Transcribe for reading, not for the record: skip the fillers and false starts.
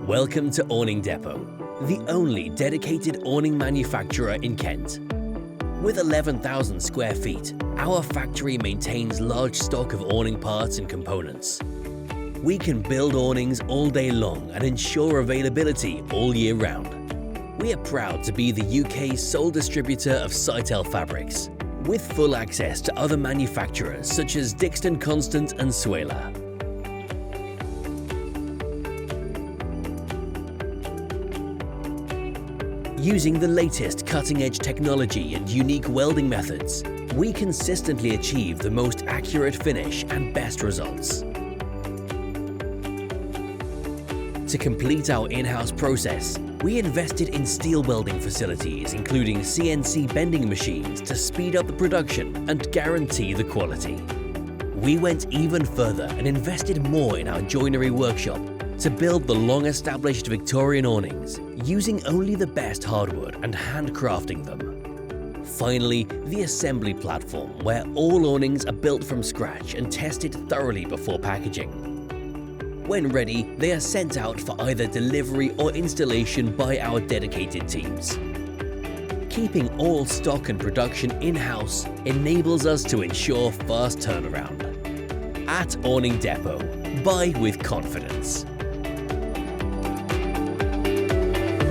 Welcome to Awning Depot, the only dedicated awning manufacturer in Kent. With 11,000 square feet, our factory maintains large stock of awning parts and components. We can build awnings all day long and ensure availability all year round. We are proud to be the UK's sole distributor of Sitel fabrics, with full access to other manufacturers such as Dixon Constant and Suela. Using the latest cutting-edge technology and unique welding methods, we consistently achieve the most accurate finish and best results. To complete our in-house process, we invested in steel welding facilities, including CNC bending machines to speed up the production and guarantee the quality. We went even further and invested more in our joinery workshop to build the long-established Victorian awnings, using only the best hardwood and handcrafting them. Finally, the assembly platform, where all awnings are built from scratch and tested thoroughly before packaging. When ready, they are sent out for either delivery or installation by our dedicated teams. Keeping all stock and production in-house enables us to ensure fast turnaround. At Awning Depot, buy with confidence.